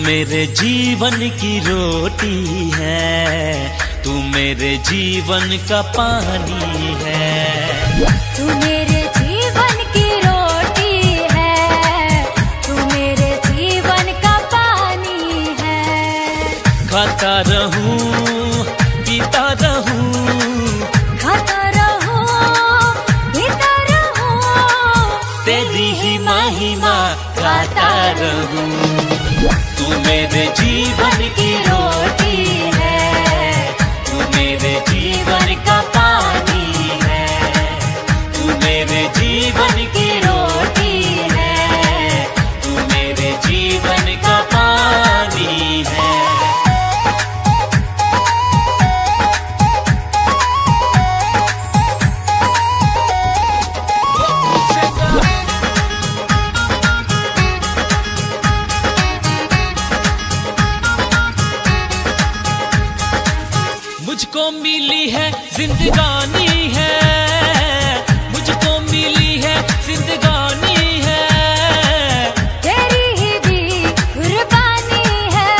मेरे जीवन की रोटी है, तू मेरे जीवन का पानी है। तू मेरे जीवन की रोटी है, तू मेरे जीवन का पानी है। खाता रहूं पीता रहूं, खाता रहूं पीता रहूं, तेरी ही महिमा गाता रहूं। तू मेरे जीवन की रोटी है, तू मेरे जीवन का पानी है। तू मेरे जीवन की रोटी है, तू मेरे जीवन का पानी है। मुझको मिली है जिंदगानी है, मुझको मिली है जिंदगानी है। तेरी ही दी कुर्बानी है,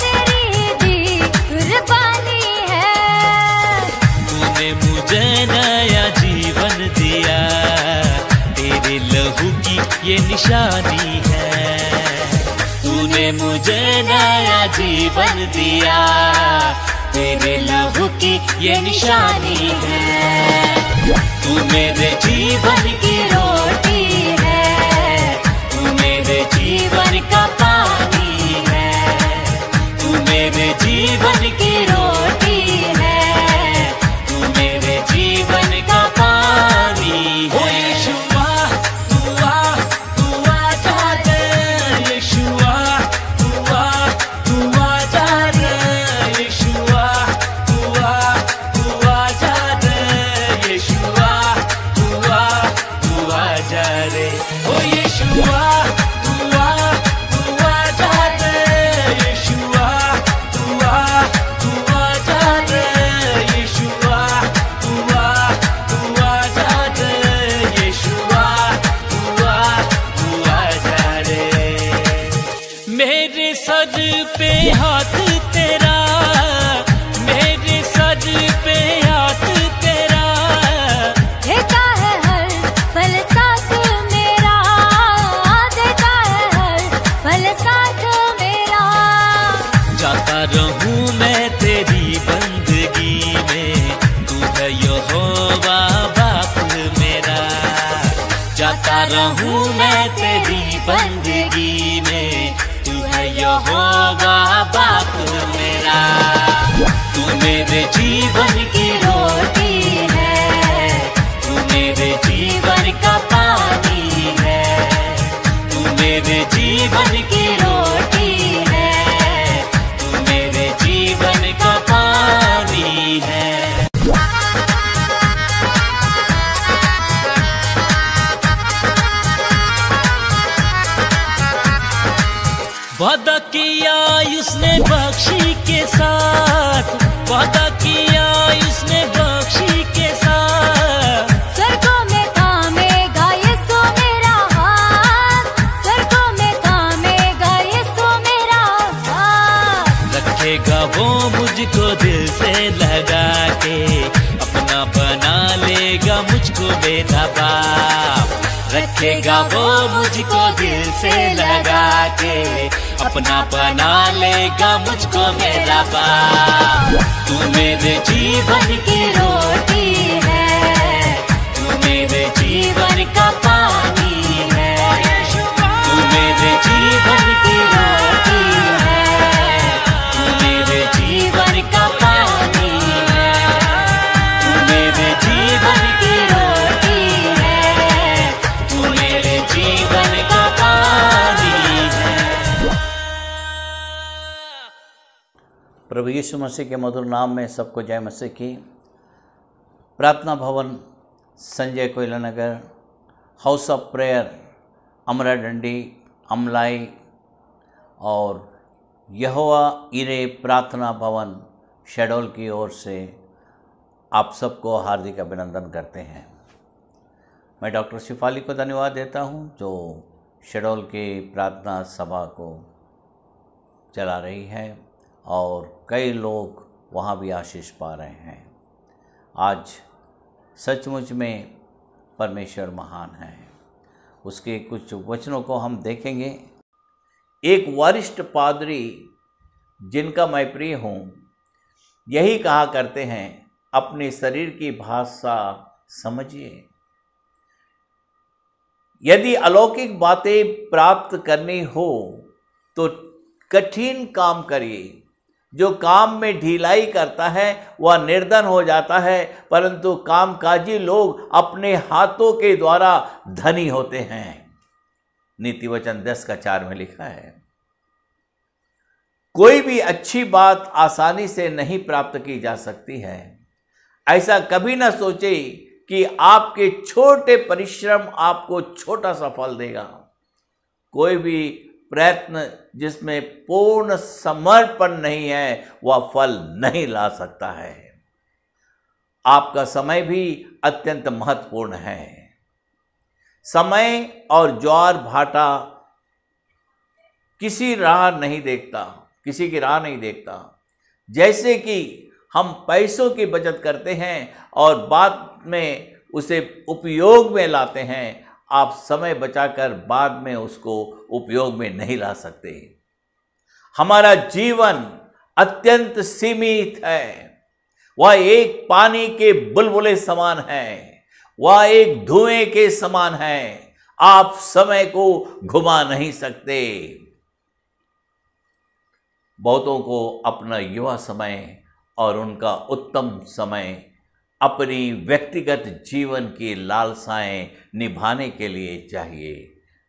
तेरी ही दी कुर्बानी है। तूने मुझे नया जीवन दिया, तेरे लहू की ये निशानी है। तूने मुझे नया जीवन दिया, तेरे लहू की ये निशानी है। तू मेरे जीवन की रोटी है, तू मेरे जीवन का पानी है। तू मेरे जीवन की रोटी है, तू मेरे जीवन का पानी है। यीशुआ तू आ जा रे, यीशुआ तू आ जा रे, यीशुआ तू आ जा रे, यीशुआ तू आ जा रे। ओ यीशुआ तू आ जा रे, यीशुआ तू आ जा रे, यीशुआ तू आ जा रे, यीशुआ तू आ जा रे। मेरे सर पे हाथ तेरा, मेरे सर पे हाथ तेरा। देता है हर पल साथ मेरा, देता है हर पल साथ मेरा। जाता रहूं मैं तेरी बंदगी में, तू है यहोवा बाप मेरा। जाता रहूं मैं तेरी बंदगी में, तू है यहोवा बाप मेरा। तू मेरे जीवन की रोटी है, तू मेरे जीवन का पानी है। तू मेरे जीवन की रोटी है, तू मेरे जीवन का पानी है। वादा किया उसने बख्शी के साथ, वादा किया उसने बख्शी के साथ। स्वर्गों में थामेगा यीशु मेरा हाथ, स्वर्गों में थामेगा यीशु मेरा हाथ। रखेगा वो मुझको दिल से लगा के, अपना बना लेगा मुझको मेरा बाप। रखेगा वो मुझको दिल से लगा के, अपना बना लेगा मुझको मेरा बाप। तू मेरे जीवन की रोटी है, तू मेरे जीवन का पानी है। तू मेरे जीवन की रोटी है, तू मेरे जीवन का पानी है। तू मेरे जीवन की रोटी है, तू मेरे जीवन का पानी है। प्रभु यीशु मसीह के मधुर नाम में सबको जय मसीह की। प्रार्थना भवन, संजय कोयला नगर, हाउस ऑफ प्रेयर, अमरा डंडी, अमलाई और यहोवा इरे प्रार्थना भवन शहडोल की ओर से आप सबको हार्दिक अभिनंदन करते हैं। मैं डॉक्टर शिफाली को धन्यवाद देता हूं जो शहडोल के प्रार्थना सभा को चला रही है और कई लोग वहाँ भी आशीष पा रहे हैं। आज सचमुच में परमेश्वर महान है। उसके कुछ वचनों को हम देखेंगे। एक वरिष्ठ पादरी जिनका मैं प्रिय हूँ यही कहा करते हैं, अपने शरीर की भाषा समझिए। यदि अलौकिक बातें प्राप्त करनी हो तो कठिन काम करिए। जो काम में ढिलाई करता है वह निर्धन हो जाता है, परंतु कामकाजी लोग अपने हाथों के द्वारा धनी होते हैं। नीति वचन 10:4 में लिखा है। कोई भी अच्छी बात आसानी से नहीं प्राप्त की जा सकती है। ऐसा कभी ना सोचे कि आपके छोटे परिश्रम आपको छोटा सा फल देगा। कोई भी प्रयत्न जिसमें पूर्ण समर्पण नहीं है वह फल नहीं ला सकता है। आपका समय भी अत्यंत महत्वपूर्ण है। समय और ज्वार भाटा किसी की राह नहीं देखता। जैसे कि हम पैसों की बचत करते हैं और बाद में उसे उपयोग में लाते हैं, आप समय बचाकर बाद में उसको उपयोग में नहीं ला सकते। हमारा जीवन अत्यंत सीमित है। वह एक पानी के बुलबुले समान है, वह एक धुएं के समान है। आप समय को घुमा नहीं सकते। बहुतों को अपना युवा समय और उनका उत्तम समय अपनी व्यक्तिगत जीवन की लालसाएं निभाने के लिए चाहिए।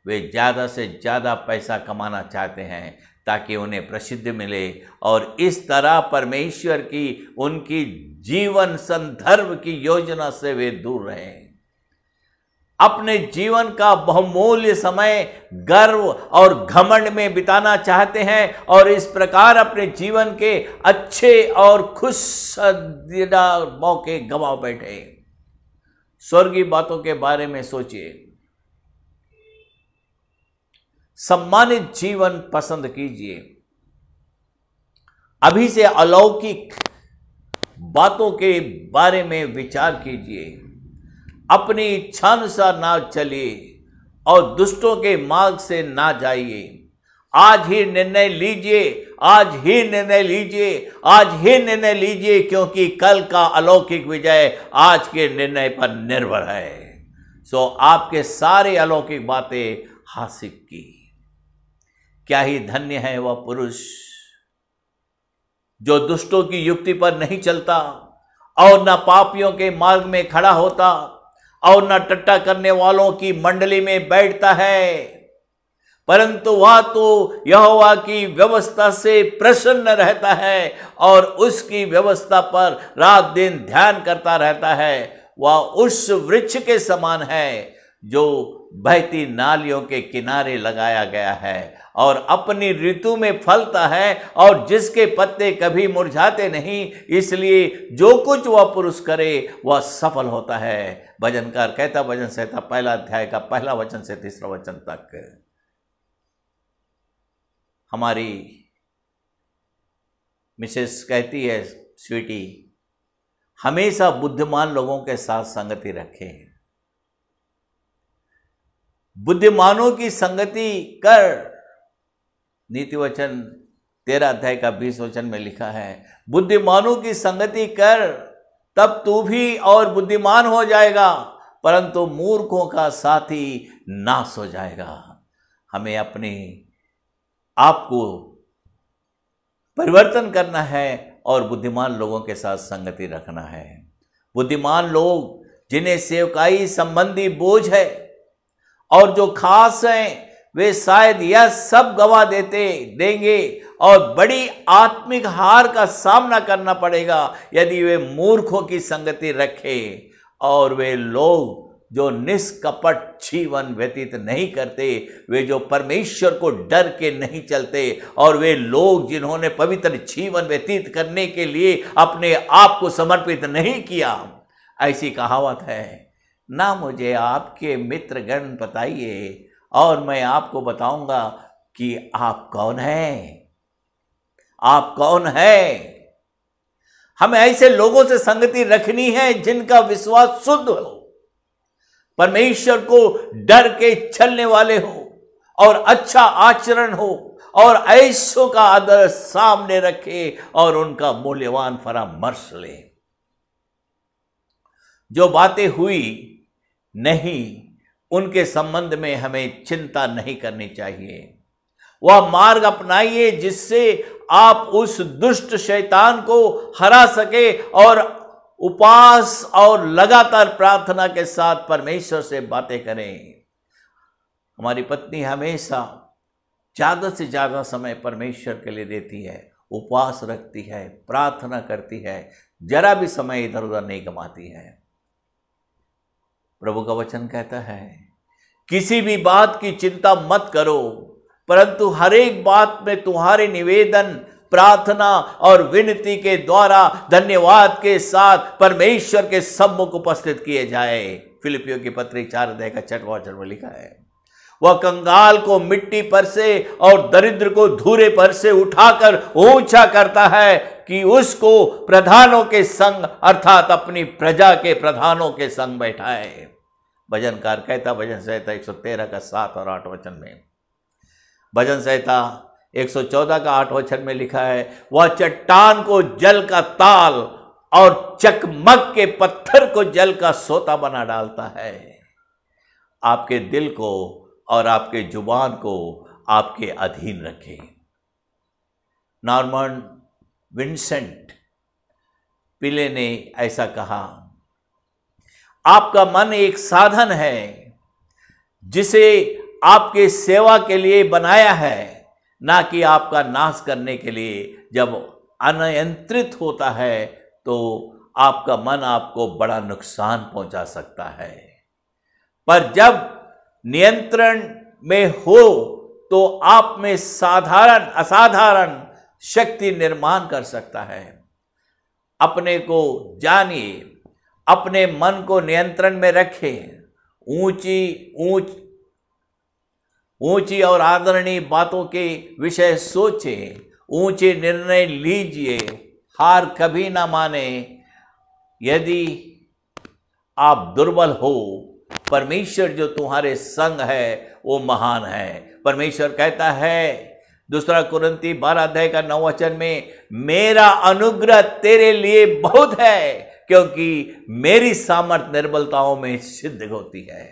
वे ज़्यादा से ज़्यादा पैसा कमाना चाहते हैं ताकि उन्हें प्रसिद्धि मिले और इस तरह परमेश्वर की उनकी जीवन संदर्भ की योजना से वे दूर रहें। अपने जीवन का बहुमूल्य समय गर्व और घमंड में बिताना चाहते हैं और इस प्रकार अपने जीवन के अच्छे और खुशदिला मौके गंवा बैठे। स्वर्गीय बातों के बारे में सोचिए। सम्मानित जीवन पसंद कीजिए। अभी से अलौकिक बातों के बारे में विचार कीजिए। अपनी इच्छानुसार ना चलिए और दुष्टों के मार्ग से ना जाइए। आज ही निर्णय लीजिए, क्योंकि कल का अलौकिक विजय आज के निर्णय पर निर्भर है। सो आपके सारे अलौकिक बातें हासिल की। क्या ही धन्य है वह पुरुष जो दुष्टों की युक्ति पर नहीं चलता और न पापियों के मार्ग में खड़ा होता और न टट्टा करने वालों की मंडली में बैठता है, परंतु वह तो यहोवा की व्यवस्था से प्रसन्न रहता है और उसकी व्यवस्था पर रात दिन ध्यान करता रहता है। वह उस वृक्ष के समान है जो बहती नालियों के किनारे लगाया गया है और अपनी ऋतु में फलता है और जिसके पत्ते कभी मुरझाते नहीं। इसलिए जो कुछ वह पुरुष करे वह सफल होता है। भजनकार कहता, भजन संहिता 1 अध्याय का 1 वचन से 3 वचन तक। हमारी मिसेस कहती है, स्वीटी हमेशा बुद्धिमान लोगों के साथ संगति रखें। बुद्धिमानों की संगति कर। नीति वचन 13 अध्याय का 20 वचन में लिखा है, बुद्धिमानों की संगति कर तब तू भी और बुद्धिमान हो जाएगा, परंतु मूर्खों का साथी नाश हो जाएगा। हमें अपने आप को परिवर्तन करना है और बुद्धिमान लोगों के साथ संगति रखना है। बुद्धिमान लोग जिन्हें सेवकाई संबंधी बोझ है और जो खास हैं वे शायद यह सब गवा देंगे और बड़ी आत्मिक हार का सामना करना पड़ेगा यदि वे मूर्खों की संगति रखें। और वे लोग जो निष्कपट जीवन व्यतीत नहीं करते, वे जो परमेश्वर को डर के नहीं चलते और वे लोग जिन्होंने पवित्र जीवन व्यतीत करने के लिए अपने आप को समर्पित नहीं किया। ऐसी कहावत है, ना मुझे आपके मित्रगण बताइए और मैं आपको बताऊंगा कि आप कौन हैं। आप कौन है? हमें ऐसे लोगों से संगति रखनी है जिनका विश्वास शुद्ध हो, परमेश्वर को डर के चलने वाले हो और अच्छा आचरण हो और ऐसों का आदर सामने रखे और उनका मूल्यवान परामर्श ले। जो बातें हुई नहीं उनके संबंध में हमें चिंता नहीं करनी चाहिए। वह मार्ग अपनाइए जिससे आप उस दुष्ट शैतान को हरा सके और उपवास और लगातार प्रार्थना के साथ परमेश्वर से बातें करें। हमारी पत्नी हमेशा ज्यादा से ज्यादा समय परमेश्वर के लिए देती है, उपवास रखती है, प्रार्थना करती है, जरा भी समय इधर उधर नहीं गंवाती है। प्रभु का वचन कहता है किसी भी बात की चिंता मत करो, परंतु हर एक बात में तुम्हारे निवेदन, प्रार्थना और विनती के द्वारा धन्यवाद के साथ परमेश्वर के सम्मुख उपस्थित किए जाए। फिलिपियों की पत्री 4 अध्याय का 6वां वचन में लिखा है, वह कंगाल को मिट्टी पर से और दरिद्र को धूरे पर से उठाकर ऊंचा करता है कि उसको प्रधानों के संग अर्थात अपनी प्रजा के प्रधानों के संग बैठाए। भजनकार कहता भजन संहिता 113 का 7 और 8 वचन में, भजन संहिता 114 का 8 वचन में लिखा है, वह चट्टान को जल का ताल और चकमक के पत्थर को जल का सोता बना डालता है। आपके दिल को और आपके जुबान को आपके अधीन रखें। नॉर्मन विंसेंट पिले ने ऐसा कहा, आपका मन एक साधन है जिसे आपके सेवा के लिए बनाया है, ना कि आपका नाश करने के लिए। जब अनियंत्रित होता है तो आपका मन आपको बड़ा नुकसान पहुंचा सकता है, पर जब नियंत्रण में हो तो आप में असाधारण शक्ति निर्माण कर सकता है। अपने को जानिए, अपने मन को नियंत्रण में रखें, ऊंची और आदरणीय बातों के विषय सोचें, ऊंचे निर्णय लीजिए, हार कभी ना माने। यदि आप दुर्बल हो, परमेश्वर जो तुम्हारे संग है वो महान है। परमेश्वर कहता है 2 कुरिन्ती 12 अध्याय का 9 वचन में, मेरा अनुग्रह तेरे लिए बहुत है क्योंकि मेरी सामर्थ निर्बलताओं में सिद्ध होती है।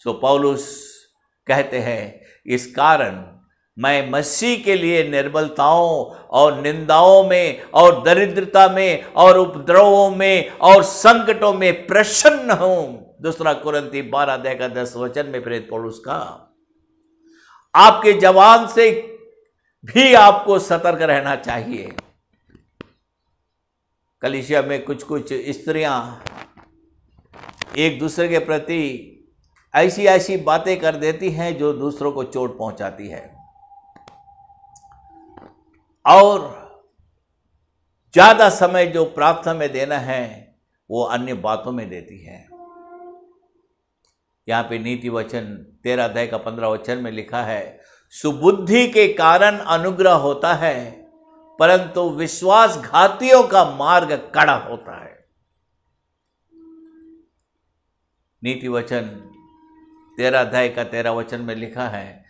सो पौलुस कहते हैं, इस कारण मैं मसीह के लिए निर्बलताओं और निंदाओं में और दरिद्रता में और उपद्रवों में और संकटों में प्रसन्न हूं। 2 कुरिन्ती 12 अध्याय का 10 वचन में प्रेरित पौलुस का, आपके जवान से भी आपको सतर्क रहना चाहिए। कलीसिया में कुछ स्त्रियां एक दूसरे के प्रति ऐसी बातें कर देती हैं जो दूसरों को चोट पहुंचाती है और ज्यादा समय जो प्रार्थना में देना है वो अन्य बातों में देती है। यहां पे नीति वचन 13 अध्याय का 15 वचन में लिखा है, सुबुद्धि के कारण अनुग्रह होता है परंतु विश्वासघातियों का मार्ग कड़ा होता है। नीति वचन 13 अध्याय का 13 वचन में लिखा है,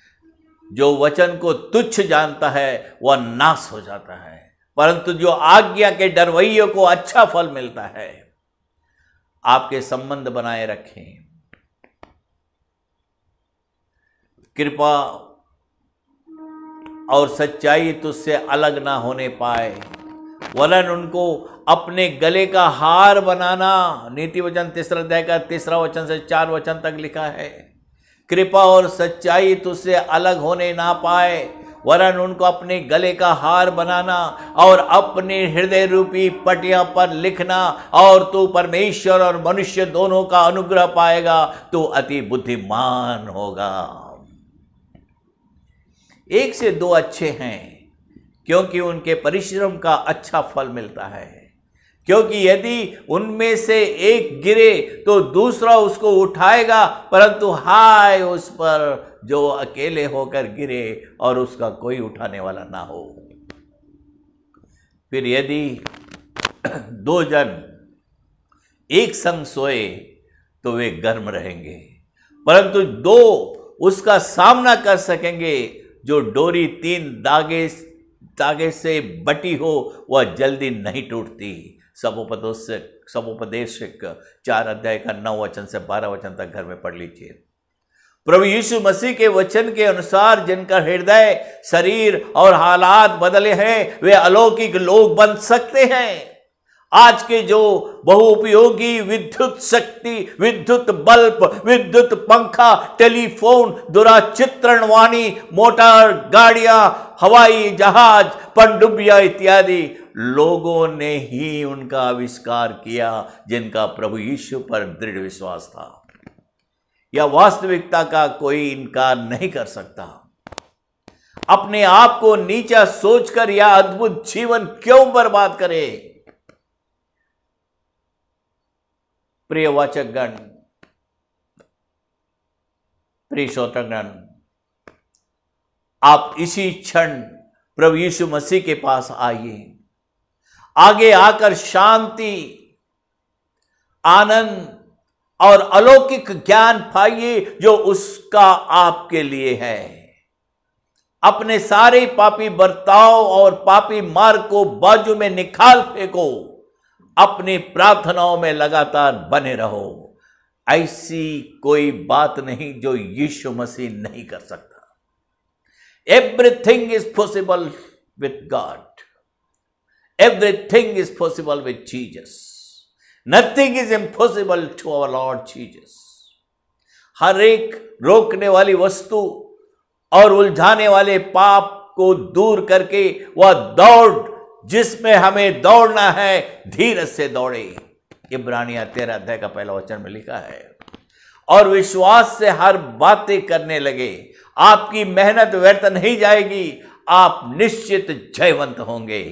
जो वचन को तुच्छ जानता है वह नाश हो जाता है, परंतु जो आज्ञा के डरवैयों को अच्छा फल मिलता है। आपके संबंध बनाए रखें। कृपा और सच्चाई तुझसे अलग ना होने पाए, वरन उनको अपने गले का हार बनाना। नीति वचन 3 अध्याय का 3 वचन से 4 वचन तक लिखा है, कृपा और सच्चाई तुझसे अलग होने ना पाए, वरन उनको अपने गले का हार बनाना और अपने हृदय रूपी पटिया पर लिखना, और तू परमेश्वर और मनुष्य दोनों का अनुग्रह पाएगा, तू अति बुद्धिमान होगा। 1 से 2 अच्छे हैं क्योंकि उनके परिश्रम का अच्छा फल मिलता है, क्योंकि यदि उनमें से एक गिरे तो दूसरा उसको उठाएगा, परंतु हाय उस पर जो अकेले होकर गिरे और उसका कोई उठाने वाला ना हो। फिर यदि दो जन एक संग सोए तो वे गर्म रहेंगे, परंतु दो उसका सामना कर सकेंगे। जो डोरी 3 धागे से बटी हो वह जल्दी नहीं टूटती। समुपदेशक 4 अध्याय का 9 वचन से 12 वचन तक घर में पढ़ लीजिए। प्रभु यीशु मसीह के वचन के अनुसार जिनका हृदय, शरीर और हालात बदले हैं, वे अलौकिक लोग बन सकते हैं। आज के जो बहुउपयोगी विद्युत शक्ति, विद्युत बल्ब, विद्युत पंखा, टेलीफोन, दूरचित्रण वाणी, मोटर गाड़ियां, हवाई जहाज, पनडुब्बियां इत्यादि लोगों ने ही उनका आविष्कार किया, जिनका प्रभु यीशु पर दृढ़ विश्वास था। यह वास्तविकता का कोई इनकार नहीं कर सकता। अपने आप को नीचा सोचकर यह अद्भुत जीवन क्यों बर्बाद करे? प्रिय वाचकगण, प्रिय श्रोतागण, आप इसी क्षण प्रभु यीशु मसीह के पास आइए। आगे आकर शांति, आनंद और अलौकिक ज्ञान पाइए जो उसका आपके लिए है। अपने सारे पापी बर्ताव और पापी मार्ग को बाजू में निकाल फेंको। अपनी प्रार्थनाओं में लगातार बने रहो। ऐसी कोई बात नहीं जो यीशु मसीह नहीं कर सकता। Everything is possible with God. Everything is possible with Jesus. Nothing is impossible to our Lord Jesus. हर एक रोकने वाली वस्तु और उलझाने वाले पाप को दूर करके वह दौड़ जिसमें हमें दौड़ना है, धीरज से दौड़े। इब्रानिया 13 अध्याय का 1 वचन में लिखा है। और विश्वास से हर बातें करने लगे। आपकी मेहनत व्यर्थ नहीं जाएगी, आप निश्चित जयवंत होंगे।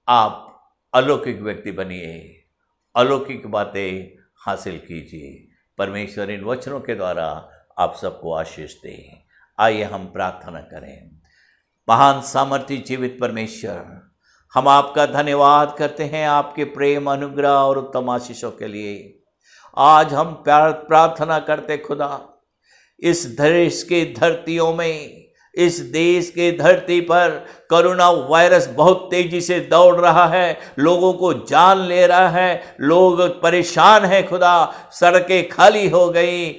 आप अलौकिक व्यक्ति बनिए, अलौकिक बातें हासिल कीजिए। परमेश्वर इन वचनों के द्वारा आप सबको आशीष दे। आइए हम प्रार्थना करें। महान सामर्थी जीवित परमेश्वर, हम आपका धन्यवाद करते हैं आपके प्रेम, अनुग्रह और उत्तम आशीषों के लिए। आज हम प्रार्थना करते खुदा, इस देश के धरतियों में, इस देश के धरती पर कोरोना वायरस बहुत तेजी से दौड़ रहा है, लोगों को जान ले रहा है, लोग परेशान हैं खुदा। सड़कें खाली हो गई,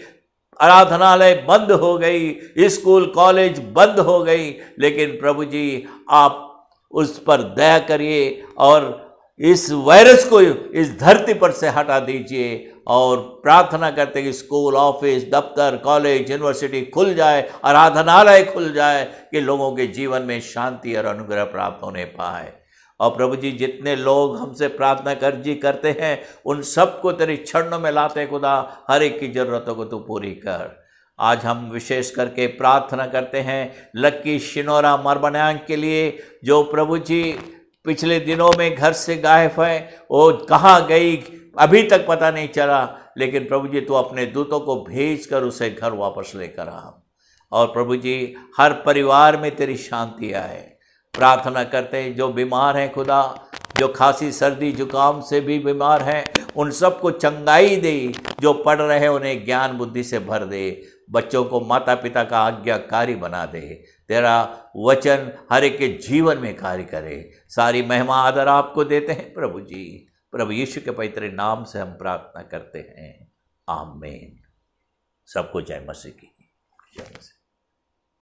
आराधनालय बंद हो गई, स्कूल कॉलेज बंद हो गई, लेकिन प्रभु जी आप उस पर दया करिए और इस वायरस को इस धरती पर से हटा दीजिए। और प्रार्थना करते हैं कि स्कूल, ऑफिस, दफ्तर, कॉलेज, यूनिवर्सिटी खुल जाए, आराधनालय खुल जाए, कि लोगों के जीवन में शांति और अनुग्रह प्राप्त होने पाए। और प्रभु जी जितने लोग हमसे प्रार्थना करते हैं उन सबको तेरी चरणों में लाते खुदा, हर एक की ज़रूरतों को तू पूरी कर। आज हम विशेष करके प्रार्थना करते हैं लक्की शिनोरा मरबनांग के लिए, जो प्रभु जी पिछले दिनों में घर से गायब है। वो कहाँ गई अभी तक पता नहीं चला, लेकिन प्रभु जी तू अपने दूतों को भेज कर उसे घर वापस लेकर आ। और प्रभु जी हर परिवार में तेरी शांति आए। प्रार्थना करते हैं जो बीमार हैं खुदा, जो खांसी, सर्दी, जुकाम से भी बीमार हैं, उन सबको चंगाई दे। जो पढ़ रहे हैं उन्हें ज्ञान बुद्धि से भर दे। बच्चों को माता पिता का आज्ञाकारी बना दे। तेरा वचन हर एक के जीवन में कार्य करे। सारी महिमा आदर आपको देते हैं प्रभु जी। प्रभु यीशु के पवित्र नाम से हम प्रार्थना करते हैं, आमीन। सबको जय मसीह की। जय मसीह।